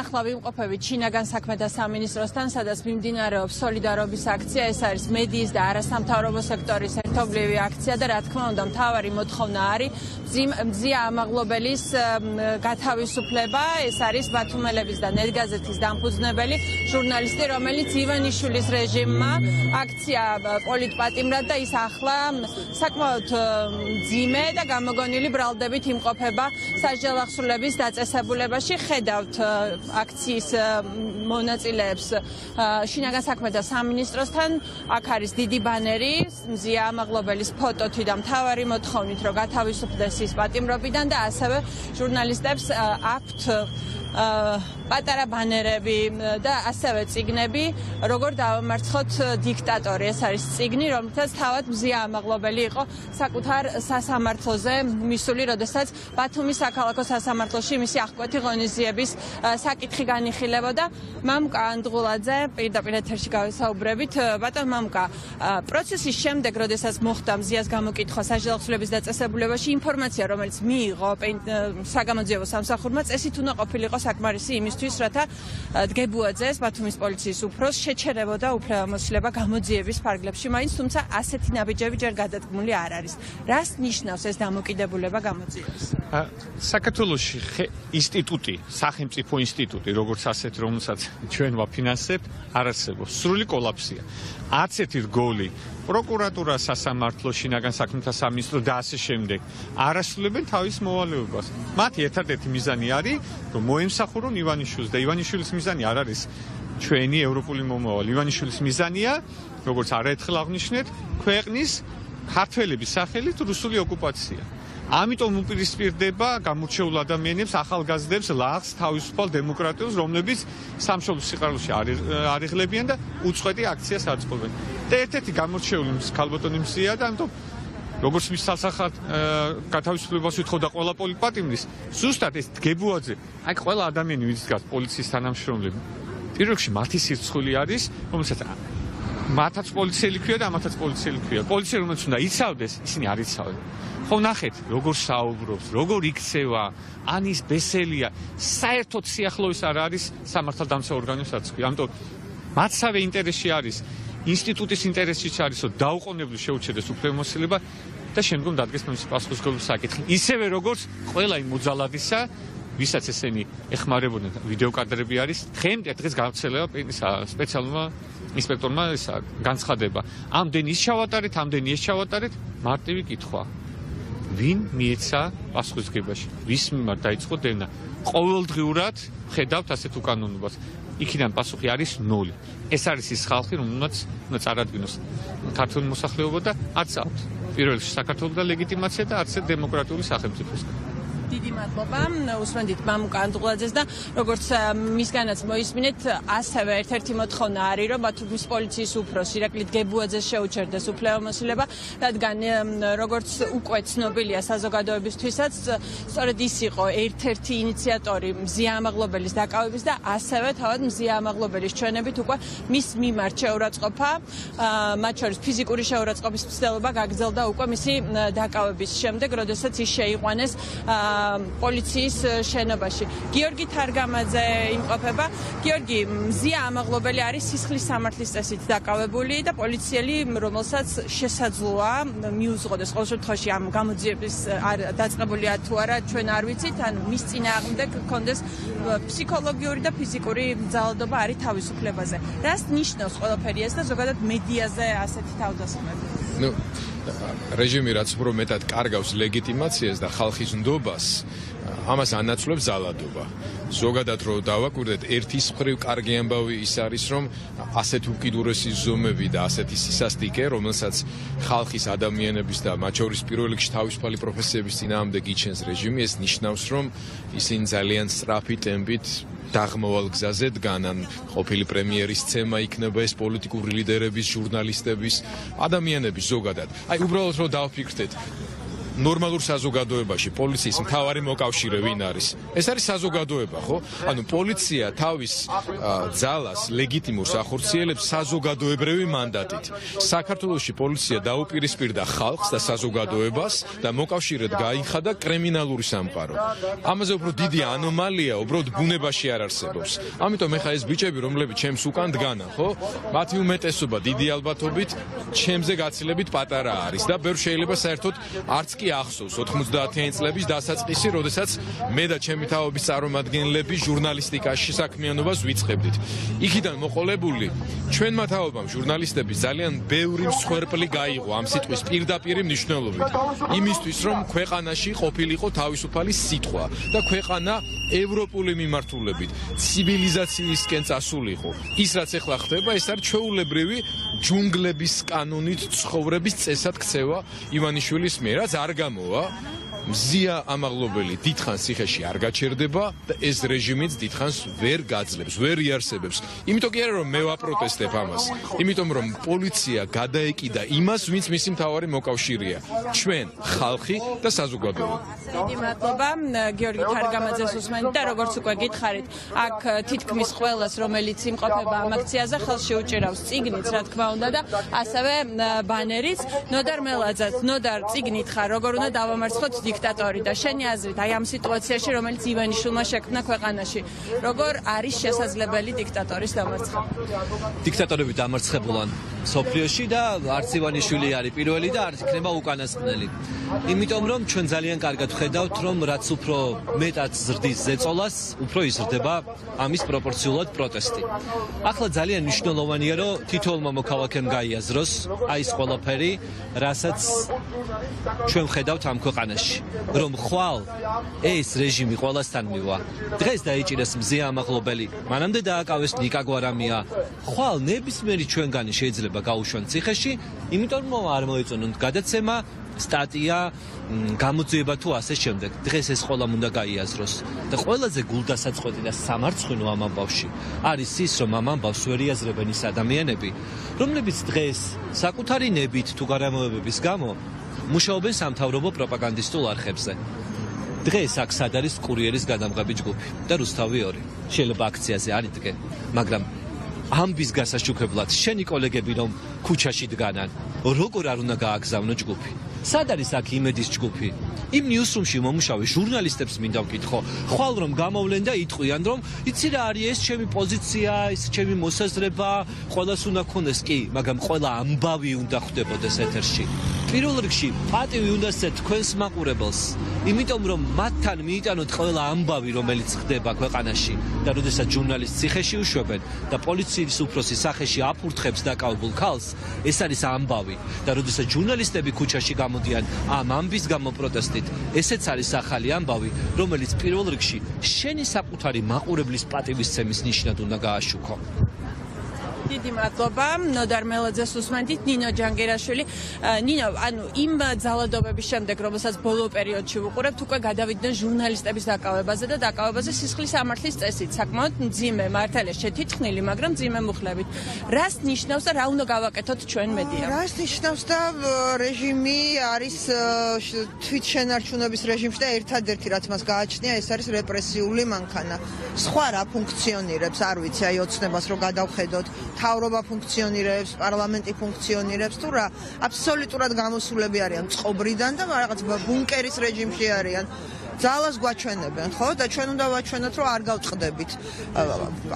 ახლა ვიმყოფებით შინაგან საქმეთა სამინისტროსთან, სადაც მიმდინარეობს სოლიდარობის აქცია. ეს არის მედიის და არასამთავრობო სექტორის ერთობლივი აქცია და რა თქმა უნდა, მთავარი მოთხოვნა არის მზია ამაღლობელის გათავისუფლება. ეს არის ბათუმელების და ნეტგაზეთის დამფუძნებელი ჟურნალისტი, რომელიც ივანიშვილის რეჟიმმა აქცია პოლიტპატიმრად და ის ახლა საკმაოდ მძიმე და გამოგონილი ბრალდებით იმყოფება სასჯელ ახსრულების დაწესებულებაში. ხედავთ აქციის მონაწილეებს შინაგან საქმეთა სამინისტროსთან. აქ არის დიდი ბანერი მზია ამაღლობელის ფოტოთი და მთავარი მოთხოვნით, რომ გათავისუფლდეს ის პატიმრობიდან და ასევე ჟურნალისტებს აქვთ პატარა ბანერები და ასევე წიგნები, როგორ დავამარცხოთ დიქტატორი. ეს არის წიგნი, რომელთაც თავად მზია ამაღლობელი იყო საკუთარ სასამართლოზე მისული, როდესაც ბათუმის საქალაქო სასამართლოში მისი აღკვეთი ღონისძიების საკითხი განიხილებოდა. მამუკა ანდღულაძე, პირდაპირ ეთერში გავესაუბრებით. ბატონ მამუკა, პროცესის შემდეგ, როდესაც მოხდა მზიას გამოკითხვა სასჯელ ახსრულების დაწესებულებაში, ინფორმაცია, რომელიც მიიღო საგამოძიებო სამსახურმა, წესით უნდა ყოფილიყო საკმარისი იმისთვის, რათა დგებუაძეს, ბათუმის პოლიციის უფროსს შეჩერებოდა უფლებამოსილება გამოძიების ფარგლებში, მაინც თუმცა ასეთი ნაბიჯები ჯერ გადადგმული არ არის. რას ნიშნავს ეს დამოკიდებულება გამოძიების? საქართველოში ინსტიტუტი, სახელმწიფო ინსტიტუტი, როგორც ასეთი, რომელსაც ჩვენ ვაფინანსებთ, არ არსებობს. სრული კოლაფსია. არც ერთი რგოლი პროკურატურა, სასამართლო, შინაგან საქმეთა სამინისტრო და ასე შემდეგ არ ასრულებენ თავის მოვალეობას. მათი ერთადერთი მიზანი არის, რომ მოემსახურონ ივანიშვილს და ივანიშვილის მიზანი არ არის ჩვენი ევროპული მომავალი. ივანიშვილის მიზანია, როგორც არაერთხელ აღნიშნეთ, ქვეყნის ქართველების სახელით რუსული ოკუპაცია. ამიტომ უპირისპირდება გამორჩეულ ადამიანებს, ახალგაზრდებს, ლაღს, თავისუფალ დემოკრატიულს, რომლებიც სამშობლოს სიყვარულში არიღლებიან და უწყვეტი აქციას აწყობენ. და ერთ-ერთი გამორჩეული ქალბატონი მზია და ამიტომ როგორც მის სასახად გათავისუფლებას ვითხოვდა ყველა პოლიტპატიმრის, ზუსტად ეს დგებუაძე, აი ყველა ადამიანი ვინც დგას პოლიციის თანამშრომლები, პირველ რიგში მათი სირცხული არის, რომელსაც მათაც პოლიციელი ქვია და ამათაც პოლიციელი ქვია. პოლიცია რომელიც უნდა იცავდეს, ისინი არ იცავენ. ხო ნახეთ, როგორ საუბრობს, როგორ იქცევა, ანის ბესელია, საერთოდ სიახლოვის არ არის სამართალდამცავ ორგანოსაც ქვია. ამიტომ მათსავე ინტერესში არის, ინსტიტუტის ინტერესშიც არის, რომ დაუყოვნებლივ შეუჩერდეს უფლებამოსილება და შემდგომ დადგეს მისი პასუხისმგებლობის საკითხი. ისევე როგორც ყველა იმ მოძალადისა, ვისაც ესენი ეხმარებოდნენ, ვიდეო კადრები არის, დღეს გავრცელება სპეციალურმა ინსპექტორმა განცხადება. ამდენი ის ჩავატარეთ, ამდენი ეს ჩავატარეთ, მარტივი კითხვა. ვინ მიეცა პასუხისმგებაში? ვის მიმართ დაიწყო დევნა? ყოველდღიურად ხედავთ ასეთ უკანონობას. იქიდან პასუხი არის 0. ეს არის ის ხალხი, რომელმაც უნდა წარადგინოს ქართული მოსახლეობა და არც აქვთ პირველ რიგში საქართველოს ლეგიტიმაცია და არც დემოკრატიული სახელმწიფოს. დიდი მადლობა. უსმენთ მამუკა ანდღულაძეს და როგორც მისგანაც მოისმინეთ, ასევე ერთ-ერთი მოთხოვნა არის, რომ ბათუმის პოლიციის უფროსს ირაკლი დგებუაძეს შეუჩერდეს უფლებამოსილება, რადგან როგორც უკვე ცნობილია საზოგადოებისთვისაც, სწორედ ის იყო ერთ-ერთი ინიციატორი მზია ამაღლობელის დაკავების და ასევე თავად მზია ამაღლობელის ჩვენებით უკვე მის მიმართ შეურაცხყოფა, მათ შორის ფიზიკური შეურაცხყოფის მცდელობა გაგრძელდა უკვე მისი დაკავების შემდეგ, როდესაც ის შეიყვანეს პოლიციის შენობაში. გიორგი თარგამაძე იმყოფება. გიორგი, მზია ამაღლობელი არის სისხლის სამართლის წესით დაკავებული და პოლიციელი, რომელსაც შესაძლოა მიუძღოდეს ყოველ შემთხვევაში ამ გამოძიების დაწყებულია თუ არა, ჩვენ არ ვიცით, ან მის წინააღმდეგ კონდეს ფსიქოლოგიური და ფიზიკური ძალადობა არის თავისუფლებაზე. რას ნიშნავს ყველაფერი ეს და ზოგადად მედიაზე ასეთი თავდასხმები? რეჟიმი რაც უფრო მეტად კარგავს ლეგიტიმაციას და ხალხის ნდობას, ამას ანაცვლებს ძალადობა. ზოგადად რო დავაკვირდეთ, ერთის მხრივ კარგი ამბავი ის არის, რომ ასეთ უკიდურესი ზომები და ასეთი სისასტიკე, რომელსაც ხალხის ადამიანების და მათ შორის პირველ რიგში თავისუფალი პროფესიების წინააღმდეგ იჩენს რეჟიმი, ეს ნიშნავს, რომ ისინი ძალიან სწრაფი ტემპით დაღმოვალ გზაზე დგანან. ყოფილი პრემიერის ცემა იქნება ეს პოლიტიკური ლიდერების, ჟურნალისტების, ადამიანების ზოგადად. აი უბრალოდ რომ დავფიქრდეთ, ნორმალურ საზოგადოებაში პოლიციის მთავარი მოკავშირე ვინ არის? ეს არის საზოგადოება, ხო? ანუ პოლიცია თავის ძალას ლეგიტიმურს ახორციელებს საზოგადოებრივი მანდატით. საქართველოში პოლიცია დაუპირისპირდა ხალხს და საზოგადოებას და მოკავშირედ გაიხადა კრიმინალური სამყარო. ამაზე უფრო დიდი ანომალია უბრალოდ ბუნებაში არ არსებობს. ამიტომ ეხა ეს ბიჭები, რომლებიც ჩემს უკან დგანან, ხო? მათი უმეტესობა დიდი ალბათობით ჩემზე გაცილებით პატარა არის და ბევრ შეიძლება საერთოდ არც კი ახსოვს 90-იანი წლების დასაწყისი, როდესაც მე და ჩემი თაობის წარმომადგენლები ჟურნალისტიკაში საქმიანობას ვიწყებდით. იქიდან მოყოლებული ჩვენმა თაობამ ჟურნალისტების ძალიან ბევრი მსხვერპლი გაიღო ამ სიტყვის პირდაპირი მნიშვნელობით. იმისთვის რომ ქვეყანაში ყოფილიყო თავისუფალი სიტყვა და ქვეყანა ევროპული მიმართულებით ცივილიზაციისკენ წასულიყო. ის რაც ეხლა ხდება, ეს არის ჩვეულებრივი ჯუნგლების კანონით ცხოვრების წესად ქცევა ივანიშვილის მიერ, რაც არ გამოვა. მზია ამაღლობელი დიდხანს ციხეში არ გაჩერდება და ეს რეჟიმიც დიდხანს ვერ გაძლებს, ვერ იარსებებს. იმიტომ კი არა რომ მე ვაპროტესტებ ამას, იმიტომ რომ პოლიცია გადაეკიდა იმას, ვინც მისი მთავარი მოკავშირეა, ჩვენ, ხალხი და საზოგადოება. დიდი მადლობა გიორგი თარგამაძეს უსმენთ და როგორც უკვე გითხარით, აქ თითქმის ყველას, რომელიც იმყოფება ამ აქციაზე, ხელში უჭირავს წიგნიც, რა თქმა უნდა და ასევე ბანერიც. ნოდარ მელაძე, ნოდარ წიგნით ხარ, როგორ უნდა დავამარცხოთ დიქტატორი და შენი აზრით აი ამ სიტუაციაში, რომელიც ივანიშვილმა შექმნა ქვეყანაში, როგორ არის შესაძლებელი დიქტატორის დამარცხება? დიქტატორები დამარცხებულან სოფლიოში და არც ივანიშვილი არის პირველი და არც იქნება უკანასკნელი. იმიტომ რომ ჩვენ ძალიან კარგად ვხედავთ, რომ რაც უფრო მეტად ზრდის ზეწოლას, უფრო იზრდება ამის პროპორციულად პროტესტი. ახლა ძალიან მნიშვნელოვანია, რომ თითოეულმა მოქალაქემ გაიაზროს აი ეს ყველაფერი, რასაც ჩვენ ვხედავთ ამ ქვეყანაში. რომ ხვალ ეს რეჟიმი ყველასთან მივა. დღეს დაიჭირეს მზია ამაღლობელი, მანამდე დააკავეს ნიკა გვარამია. ხვალ ნებისმიერი ჩვენგანი შეიძლება გაუშვან ციხეში, იმიტომ რომ არ მოეწონოთ გადაცემა, სტატია, გამოძიება თუ ასე შემდეგ. დღეს ეს ყველამ უნდა გაიაზროს. და ყველაზე გულდასაწყვეტი და სამარცხვინო ამ ამბავში არის ის, რომ ამ ამბავს ვერ იაზრებენ ის ადამიანები, რომლებიც დღეს საკუთარი ნებით თუ გარემოებების გამო მუშაობენ სამთავრობო პროპაგანდისტულ არხებზე. დღეს აქ სად არის კურიერის გადამღები ჯგუფი და რუსთავი 2. შეიძლება აქციაზე არ იდგენ, მაგრამ ამბის გასაშუქებლად შენი კოლეგები რომ ქუჩაში დგანან, როგორ არ უნდა გააგზავნო ჯგუფი? სად არის აქ იმედის ჯგუფი? იმ ნიუსრუმში მომუშავე ჟურნალისტებს მინდა ვკითხო, ხვალ რომ გამოვლენ და იტყვიან, რომ იცი რა არის ეს ჩემი პოზიცია, ეს ჩემი მოსაზრება, ყველას უნდა ქონდეს კი, მაგრამ ყველა ამბავი უნდა ხვდებოდეს ეთერში. პირველ რიგში პატივი უნდა სცეთ თქვენს მაყურებელს, იმიტომ რომ მათთან მიიტანოთ ყველა ამბავი, რომელიც ხდება ქვეყანაში და როდესაც ჟურნალისტს ციხეში უშვებენ და პოლიციის უფროსი სახეში აფურთხებს დაკავებულ ქალს, ეს არის ამბავი და როდესაც ჟურნალისტები ქუჩაში გამოდიან ამ ამბის გამო პროტესტით, ესეც არის ახალი ამბავი, რომელიც პირველ რიგში შენი საკუთარი მაყურებლის პატივისცემის ნიშნად უნდა გააშუქო. დიდი მადლობა. ნოდარ მელაძეს უსმენთ, ნინო ჯანგირაშვილი. ნინო, ანუ იმ ძალადობების შემდეგ, რომელსაც ბოლო პერიოდში ვუყურებთ, უკვე გადავიდნენ ჟურნალისტების დაკავებაზე და დაკავებაზე სისხლის სამართლის წესით. საკმაოდ მძიმე მართალია შეთითქმული, მაგრამ მძიმე მუხლებით. რას ნიშნავს და რა უნდა გავაკეთოთ ჩვენ მედია? რას ნიშნავს და რეჟიმი არის თვითშენარჩუნების რეჟიმში და ერთადერთი რაც მას გააჩნია, ეს არის რეპრესიული მანქანა. სხვა რა ფუნქციონირებს, არ ვიცი, აი ოცნებას რო გადავხედოთ. თავრობა ფუნქციონირებს, პარლამენტი ფუნქციონირებს, თუ რა, აბსოლუტურად გამოსულები არიან წყობრიდან და რაღაც ბუნკერის რეჟიმში არიან. ძალას გვაჩვენებენ, ხო? და ჩვენ უნდა ვაჩვენოთ, რომ არ გავწყდებით.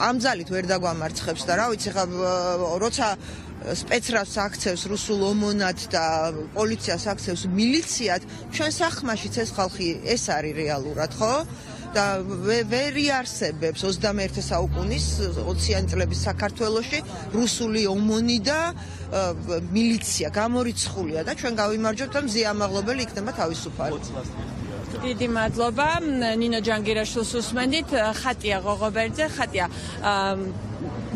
ამ ძალით ვერ დაგვამარცხებს და რა ვიცი, ხა როცა სპეცრავს აქცევს რუსულ ომონად და პოლიციას აქცევს მილიციად, ჩვენ სახმაშიც ეს ხალხი ეს არის რეალურად, ხო? და ვერ იარსებებს 21 საუკუნის 20-იანი წლების საქართველოში რუსული ომონი და მილიცია გამორიცხულია და ჩვენ გავიმარჯვებთ და მზია ამაღლობელი იქნება თავისუფალი. დიდი მადლობა. ნინო ჯანგირაშვილს უსმენთ. ხატია ღოღობერძე, ხატია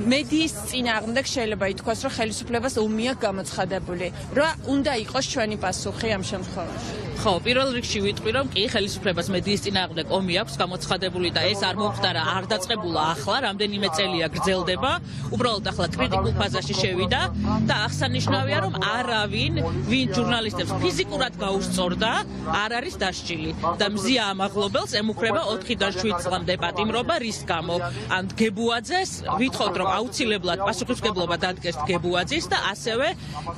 მედიის წინააღმდეგ შეიძლება ითქვას, რომ ხელისუფლებას ომი აქვს გამოცხადებული. რა უნდა იყოს ჩვენი პასუხი ამ შემთხვევაში? ხო, პირველ რიგში ვიტყვი, რომ კი ხელისუფლებას მედიის წინააღმდეგ ომი აქვს გამოცხადებული და ეს არ მომხდარა, არ დაწყებულა ახლა, რამდენიმე წელია გრძელდება. უბრალოდ ახლა კრიტიკულ ფაზაში შევიდა და აღსანიშნავია, რომ არავინ, ვინ ჟურნალისტებს ფიზიკურად გაუსწორდა, არ არის დასჯილი და მზია ამაღლობელს ემუქრება 4-დან 7 წლამდე პატიმრობა, რის გამო? ან გებუაძეს ვითხოვთ, რომ აუცილებლად პასუხისმგებლობა დადგეს გებუაძის და ასევე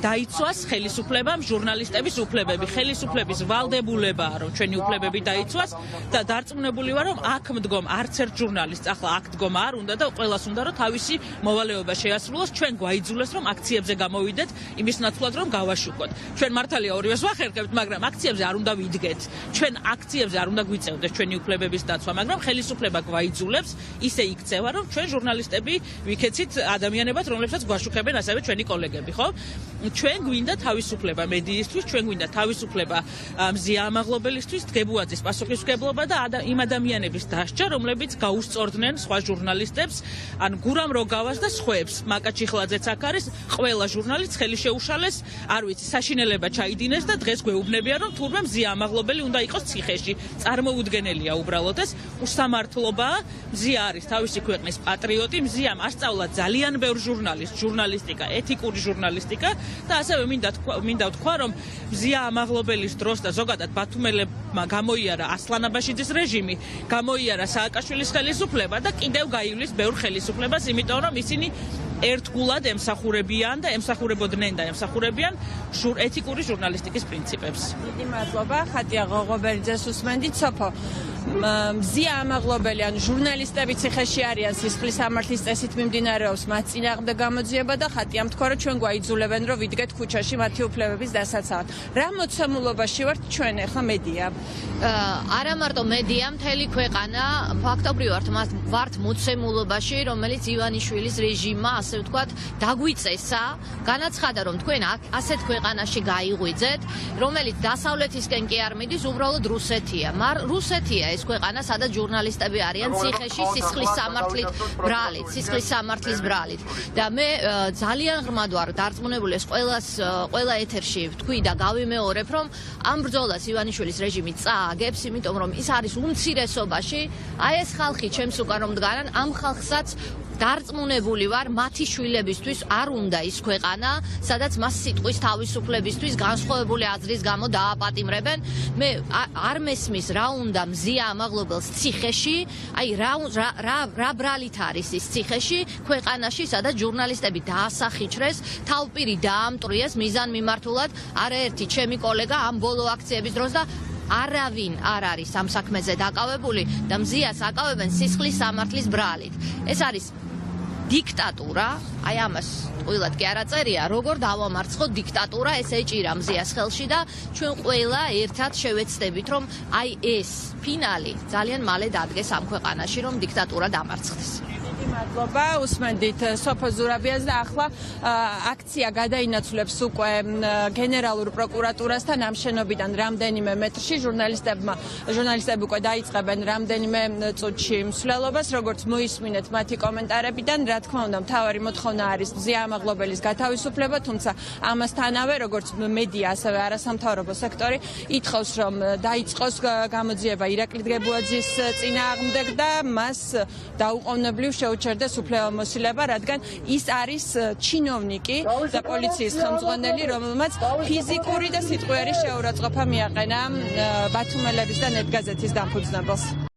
დაიცვას ხელისუფლებამ ჟურნალისტების უფლებები. ხელისუფლების ვალდებულებაა, რომ ჩვენი უფლებები დაიცვას და დარწმუნებული ვარ, რომ აქ მდგომ არც ერთ ჟურნალისტს ახლა აქ დგომა არ უნდა და ყველას უნდა, რომ თავისი მოვალეობა შეასრულოს. ჩვენ გვაიძულეს, რომ აქციებზე გამოვიდეთ, იმის ნაცვლად, რომ გავაშუქოთ. ჩვენ მართალია ორივეს ვახერხებთ, მაგრამ აქციებზე არ უნდა ვიდგეთ. ჩვენ აქციებზე არ უნდა გვიწევდეს ჩვენი უფლებების დაცვა, მაგრამ ხელისუფლება გვაიძულებს ისე იქცევა, რომ ჩვენ ჟურნალისტები ვიქეცით ადამიანებად, რომლებსაც გვაშუქებენ ასევე ჩვენი კოლეგები, ხო? ჩვენ გვინდა თავისუფლება მედიისთვის, ჩვენ გვინდა თავისუფლება მზია ამაღლობელისთვის, გებუაძის პასუხისმგებლობა და იმ ადამიანების დასჯა, რომლებიც გაუსწორდნენ სხვა ჟურნალისტებს, ან გურამ როგავას და სხვებს. მაკა ჩიხლაძეც აქ არის, ყველა ჟურნალისტს ხელი შეუშალეს, არ ვიცი, საშინელება ჩაიდინეს და დღეს გვეუბნებიან, რომ თურმე მზია ამაღლობელი უნდა იყოს ციხეში. წარმოუდგენელია უბრალოდ ეს უსამართლობაა. მზია არის თავისი ქვეყნის პატრიოტი, მზიამ ასწავლა ძალიან ბევრ ჟურნალისტს, ჟურნალისტიკა, ეთიკური ჟურნალისტიკა და ასევე მინდა ვთქვა, რომ მზია ამაღლობელის დროს და ზოგადად ბათუმელებმა გამოიარა ასლანაბაშიძის რეჟიმი, გამოიარა სააკაშვილის ხელისუფლება და კიდევ გაივლის ბევრ ხელისუფლებას, იმიტომ რომ ისინი ერთგულად ემსახურებიან და ემსახურებოდნენ და ემსახურებიან ეთიკური ჟურნალისტიკის პრინციპებს. დიდი მადლობა, ხატია ღოღობერიძეს უსმენდით. სოფო, მზია ამაღლობელი ან ჟურნალისტები ციხეში არიან, სისხლის სამართლის წესით მიმდინარეობს მათ წინააღმდეგ გამოძიება და ხატია თქვა, რომ ჩვენ გვაიძულებენ, რომ ვიდგეთ ქუჩაში მათი უფლებების დასაცავად. რა მოცემულობაში ვართ ჩვენ ახლა მედია? არა მარტო მედია, მთელი ქვეყანა ფაქტობრივად ვართ მოცემულობაში, რომელიც ივანიშვილის რეჟიმმა, ასე ვთქვათ, დაგვიწესა, განაცხადა, რომ თქვენ ასეთ ქვეყანაში გაიღვიძეთ, რომელიც დასავლეთისკენ კი არ მიდის, უბრალოდ რუსეთია. რუსეთია ეს ქვეყანა, სადაც ჟურნალისტები არიან ციხეში სისხლის სამართლით ბრალით, სისხლის სამართლის ბრალით. და მე ძალიან ღრმად ვარ დარწმუნებული, ეს ყველა ეთერში ვთქვი და გავიმეორებ, რომ ამ ბრძოლას ივანიშვილის რეჟიმი წააგებს, იმიტომ რომ ის არის უმცირესობაში, აი ეს ხალხი ჩემს უკან რომ დგანან, ამ ხალხსაც დარწმუნებული ვარ, მათი შვილებისთვის არ უნდა ის ქვეყანა, სადაც მას სიტყვის თავისუფლებისთვის განსხვავებული აზრის გამო დააპატიმრებენ. მე არ მესმის რა უნდა მზია ამაღლობელს ციხეში, აი რა ბრალით არის ის ციხეში, ქვეყანაში, სადაც ჟურნალისტები დაასახიჩრეს, თავპირი დაამტრიეს მიზანმიმართულად, არაერთი ჩემი კოლეგა ამ ბოლო აქციების დროს და არავინ არ არის ამ საქმეზე დაკავებული და მზიას აკავებენ სისხლის სამართლის ბრალით. ეს არის დიქტატურა, აი ამას ყველად კი არ აწერია, როგორ დავამარცხოთ დიქტატურა, ეს ეჭირა მზიას ხელში და ჩვენ ყველა ერთად შევეცდებით, რომ აი ეს ფინალი ძალიან მალე დადგეს ამ ქვეყანაში, რომ დიქტატურა დამარცხდეს. მადლობა, უსმენდით სოფო ზურაბიას და ახლა აქცია გადაინაცვლებს უკვე გენერალურ პროკურატურასთან ამ შენობიდან რამდენიმე მეტრში ჟურნალისტები უკვე დაიწყებენ რამდენიმე წუთში მსვლელობას, როგორც მოისმინეთ მათი კომენტარებიდან, რა თქმა უნდა, მთავარი მოთხოვნა არის მზია ამაღლობელის გათავისუფლება, თუმცა ამასთანავე, როგორც მედია, ასევე არასამთავრობო სექტორი ითხოვს, რომ დაიწყოს გამოძიება ირაკლი გებუაძის წინააღმდეგ და მას დაუყოვნებლივ შეუჩერდეს უფლებამოსილება, რადგან ის არის ჩინოვნიკი და პოლიციის ხელმძღვანელი, რომელმაც ფიზიკური და სიტყვიერი შეურაცხყოფა მიაყენა ბათუმელების და ნეტგაზეთის დამფუძნებელს.